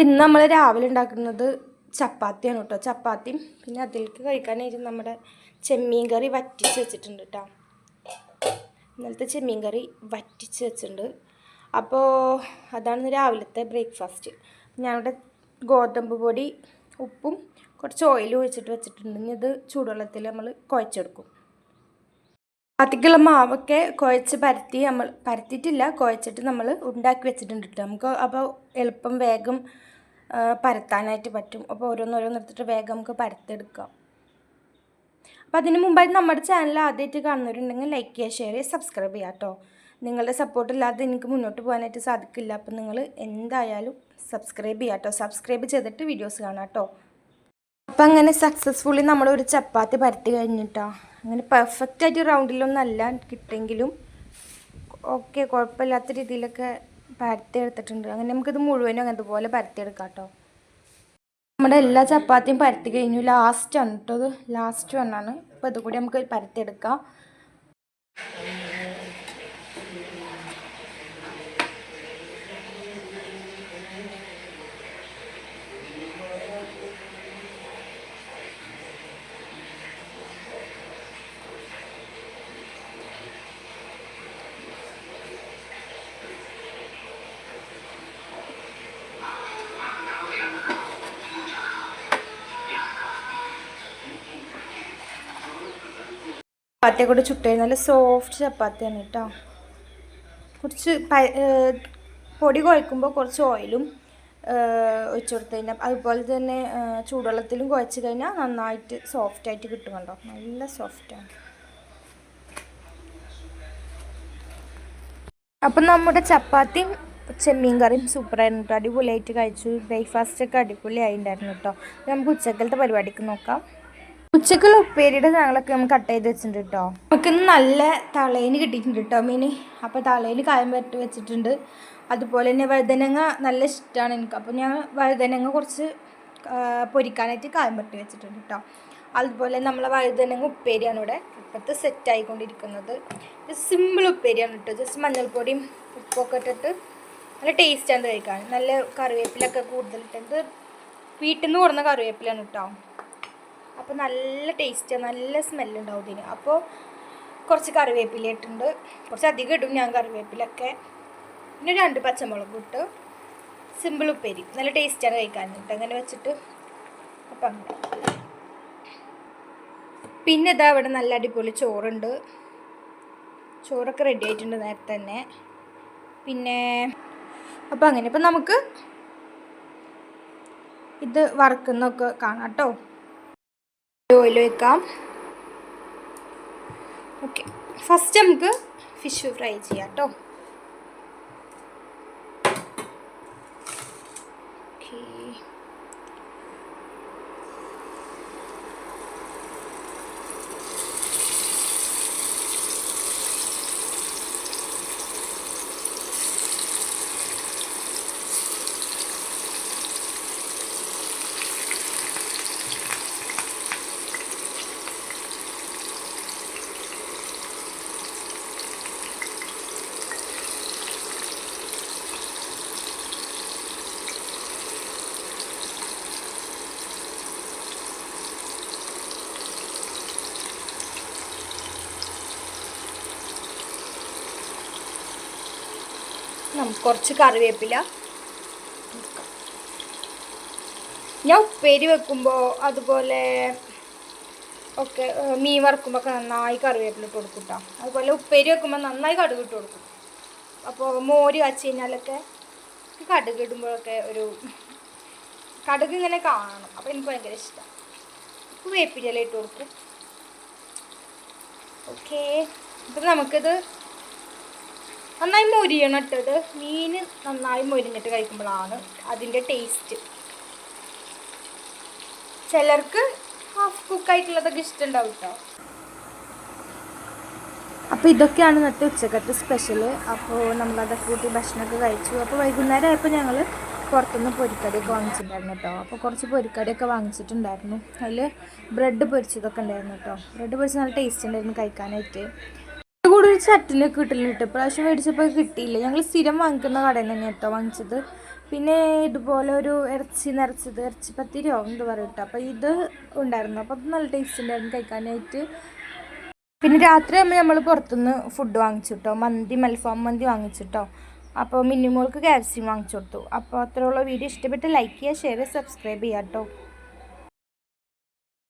ഇന്ന് നമ്മൾ രാവിലെ ഉണ്ടാക്കുന്നത് ചപ്പാത്തിയാണ് കേട്ടോ. ചപ്പാത്തിയും പിന്നെ അതിലേക്ക് കഴിക്കാനായിട്ട് നമ്മുടെ ചെമ്മീൻ കറി വറ്റിച്ച് വെച്ചിട്ടുണ്ട് കേട്ടോ. ഇന്നലത്തെ ചെമ്മീൻ കറി വറ്റിച്ച് വെച്ചിട്ടുണ്ട്. അപ്പോൾ അതാണ് രാവിലത്തെ ബ്രേക്ക്ഫാസ്റ്റ്. ഞാനിവിടെ ഗോതമ്പ് പൊടി ഉപ്പും കുറച്ച് ഓയിലും ഒഴിച്ചിട്ട് വെച്ചിട്ടുണ്ട്. ഇനി ഇത് ചൂടുവെള്ളത്തിൽ നമ്മൾ കുഴച്ചെടുക്കും. ചപ്പാത്തിക്കുള്ള മാവൊക്കെ കുഴച്ച് പരത്തിയിട്ടില്ല, കുഴച്ചിട്ട് നമ്മൾ ഉണ്ടാക്കി വെച്ചിട്ടുണ്ട് കേട്ടോ. നമുക്ക് അപ്പോൾ എളുപ്പം വേഗം പരത്താനായിട്ട് പറ്റും. അപ്പോൾ ഓരോന്നോരോന്നെടുത്തിട്ട് വേഗം നമുക്ക് പരത്തെടുക്കാം. അപ്പോൾ അതിന് മുമ്പായിട്ട് നമ്മുടെ ചാനൽ ആദ്യമായിട്ട് കാണുന്നവരുണ്ടെങ്കിൽ ലൈക്ക് ചെയ്യുക, ഷെയർ ചെയ്യുക, സബ്സ്ക്രൈബ് ചെയ്യുക കേട്ടോ. നിങ്ങളുടെ സപ്പോർട്ടില്ലാതെ എനിക്ക് മുന്നോട്ട് പോകാനായിട്ട് സാധിക്കില്ല. അപ്പോൾ നിങ്ങൾ എന്തായാലും സബ്സ്ക്രൈബ് ചെയ്യുക കേട്ടോ. സബ്സ്ക്രൈബ് ചെയ്തിട്ട് വീഡിയോസ് കാണാം കേട്ടോ. അപ്പം അങ്ങനെ സക്സസ്ഫുള്ളി നമ്മളൊരു ചപ്പാത്തി പരത്തി കഴിഞ്ഞിട്ടോ. അങ്ങനെ പെർഫെക്റ്റായിട്ട് റൗണ്ടിലൊന്നല്ല കിട്ടുമെങ്കിലും ഓക്കെ, കുഴപ്പമില്ലാത്ത രീതിയിലൊക്കെ പരത്തിയെടുത്തിട്ടുണ്ട്. അങ്ങനെ നമുക്കിത് മുഴുവനും അതുപോലെ പരത്തിയെടുക്കാം കേട്ടോ. നമ്മുടെ എല്ലാ ചപ്പാത്തിയും പരത്തി കഴിഞ്ഞു. ലാസ്റ്റാണ് കേട്ടോ, ഇത് ലാസ്റ്റ് വണ്ണാണ്. അപ്പോൾ ഇതുകൂടി നമുക്ക് പരത്തിയെടുക്കാം. ചപ്പാത്തിയെ കൂടെ ചുട്ട് നല്ല സോഫ്റ്റ് ചപ്പാത്തിയാണ് കേട്ടോ. കുറച്ച് പൊടി കുഴക്കുമ്പോൾ കുറച്ച് ഓയിലും ഒഴിച്ചു കൊടുത്തു കഴിഞ്ഞാൽ, അതുപോലെ തന്നെ ചൂടുവെള്ളത്തിലും കുഴച്ച് കഴിഞ്ഞാൽ നന്നായിട്ട് സോഫ്റ്റായിട്ട് കിട്ടും. കണ്ടോ, നല്ല സോഫ്റ്റാണ്. അപ്പം നമ്മുടെ ചപ്പാത്തിയും ചെമ്മീൻ കറിയും സൂപ്പറായിരുന്നു കേട്ടോ. അടിപൊളിയായിട്ട് കഴിച്ചു. ബ്രേക്ക്ഫാസ്റ്റൊക്കെ അടിപൊളിയായിട്ടുണ്ടായിരുന്നു കേട്ടോ. നമുക്ക് ഉച്ചക്കലത്തെ പരിപാടിക്ക് നോക്കാം. ഉച്ചക്കുള്ള ഉപ്പേരിയുടെ സാധനങ്ങളൊക്കെ നമുക്ക് കട്ട് ചെയ്ത് വെച്ചിട്ടുണ്ട് കേട്ടോ. നമുക്കിന്ന് നല്ല തളയിന് കിട്ടിയിട്ടുണ്ട് കേട്ടോ മീൻ. അപ്പോൾ തളയിൽ കായം പറ്റി വെച്ചിട്ടുണ്ട്. അതുപോലെ തന്നെ വഴുതനങ്ങ നല്ല ഇഷ്ടമാണ് എനിക്ക്. അപ്പോൾ ഞാൻ വഴുതനങ്ങ കുറച്ച് പൊരിക്കാനായിട്ട് കായം പറ്റി വെച്ചിട്ടുണ്ട് കേട്ടോ. അതുപോലെ നമ്മളെ വഴുതനങ്ങ ഉപ്പേരിയാണ് ഇവിടെ ഇപ്പോഴത്തെ സെറ്റ് ആയിക്കൊണ്ടിരിക്കുന്നത്. സിമ്പിൾ ഉപ്പേരിയാണ് കേട്ടോ. ജസ്റ്റ് മഞ്ഞൾപ്പൊടിയും ഉപ്പൊക്കെ ഇട്ടിട്ട് നല്ല ടേസ്റ്റാണ് കഴിക്കാൻ. നല്ല കറിവേപ്പിലൊക്കെ കൂടുതലിട്ടുണ്ട്. വീട്ടിൽ നിന്ന് കൊടുന്ന കറിവേപ്പിലാണ് കേട്ടോ. അപ്പോൾ നല്ല ടേസ്റ്റാണ്, നല്ല സ്മെല്ലുണ്ടാവും ഇതിന്. അപ്പോൾ കുറച്ച് കറിവേപ്പില ഇട്ടുണ്ട്, കുറച്ച് അധികം ഇടും ഞാൻ കറിവേപ്പിലൊക്കെ. പിന്നെ 2 പച്ചമുളക് ഇട്ട് സിമ്പിൾ ഉപ്പേരി. നല്ല ടേസ്റ്റാണ് കഴിക്കാൻ കേട്ടോ അങ്ങനെ വെച്ചിട്ട്. അപ്പം അങ്ങനെ പിന്നെ ഇതാ ഇവിടെ നല്ല അടിപൊളി ചോറുണ്ട്. ചോറൊക്കെ റെഡി ആയിട്ടുണ്ട് നേരത്തെ തന്നെ. പിന്നെ അപ്പം അങ്ങനെ ഇപ്പം നമുക്ക് ഇത് വറുക്കുന്നൊക്കെ കാണാം കേട്ടോ. ഓയിൽ ഒഴിക്കാം. ഓക്കെ, ഫസ്റ്റ് നമുക്ക് ഫിഷ് ഫ്രൈ ചെയ്യാം കേട്ടോ. ഓക്കെ, നമുക്ക് കുറച്ച് കറിവേപ്പില. ഞാൻ ഉപ്പേരി വെക്കുമ്പോൾ അതുപോലെ ഒക്കെ മീൻ വറുക്കുമ്പോൾ ഒക്കെ നന്നായി കറിവേപ്പില ഇട്ട് കൊടുക്കും കേട്ടോ. അതുപോലെ ഉപ്പേരി വെക്കുമ്പോൾ നന്നായി കടുക് ഇട്ട് കൊടുക്കും. അപ്പോൾ മോര് കാച്ചി കഴിഞ്ഞാലൊക്കെ കടുക് ഇടുമ്പോഴൊക്കെ ഒരു കടുക് ഇങ്ങനെ കാണണം. അപ്പോൾ എനിക്ക് ഭയങ്കര ഇഷ്ടമാണ്. വേപ്പില ഇട്ട് കൊടുക്കും. ഓക്കെ, അപ്പം നമുക്കിത് നന്നായി മൊരിയണം ഇട്ടത്. മീൻ നന്നായി മൊരിഞ്ഞിട്ട് കഴിക്കുമ്പോഴാണ് അതിൻ്റെ ടേസ്റ്റ്. ചിലർക്ക് ഹാഫ് കുക്കായിട്ടുള്ളതൊക്കെ ഇഷ്ടമുണ്ടാവും കേട്ടോ. അപ്പോൾ ഇതൊക്കെയാണ് ഇന്നത്തെ ഉച്ചക്കത്തെ സ്പെഷ്യൽ. അപ്പോൾ നമ്മളതൊക്കെ കൂട്ടി ഭക്ഷണമൊക്കെ കഴിച്ചു. അപ്പോൾ വൈകുന്നേരം ആയപ്പോൾ ഞങ്ങൾ പുറത്തുനിന്ന് പൊരിക്കടിയൊക്കെ വാങ്ങിച്ചിട്ടുണ്ടായിരുന്നു കേട്ടോ. അപ്പോൾ കുറച്ച് പൊരിക്കടിയൊക്കെ വാങ്ങിച്ചിട്ടുണ്ടായിരുന്നു. അതിൽ ബ്രെഡ് പൊരിച്ചതൊക്കെ ഉണ്ടായിരുന്നു കേട്ടോ. ബ്രെഡ് പൊരിച്ച് നല്ല ടേസ്റ്റ് ഉണ്ടായിരുന്നു കഴിക്കാനായിട്ട്. കൂടെ ഒരു ചട്ടിനൊക്കെ കിട്ടലുണ്ട്. ഇപ്രാവശ്യം മേടിച്ചപ്പോൾ കിട്ടിയില്ല. ഞങ്ങൾ സ്ഥിരം വാങ്ങിക്കുന്ന കടയിൽ നിന്ന് തന്നെ കേട്ടോ വാങ്ങിച്ചത്. പിന്നെ ഇതുപോലെ ഒരു ഇറച്ചി നിറച്ചത് ഇറച്ചി പത്തിരിയോ എന്ത് പറയും കേട്ടോ. അപ്പോൾ ഇത് ഉണ്ടായിരുന്നു. അപ്പോൾ അത് നല്ല ടേസ്റ്റ് ഉണ്ടായിരുന്നു കഴിക്കാനായിട്ട്. പിന്നെ രാത്രി ആകുമ്പോൾ നമ്മൾ പുറത്തുനിന്ന് ഫുഡ് വാങ്ങിച്ചു കേട്ടോ. അൽഫാം മന്തി വാങ്ങിച്ചിട്ടോ. അപ്പോൾ മിനിമോൾക്ക് KFC വാങ്ങിച്ചു കൊടുത്തു. അപ്പോൾ അത്രയുള്ള വീഡിയോ ഇഷ്ടപ്പെട്ട് ലൈക്ക് ചെയ്യുക, ഷെയർ ചെയ്യുക, സബ്സ്ക്രൈബ് ചെയ്യുക കേട്ടോ.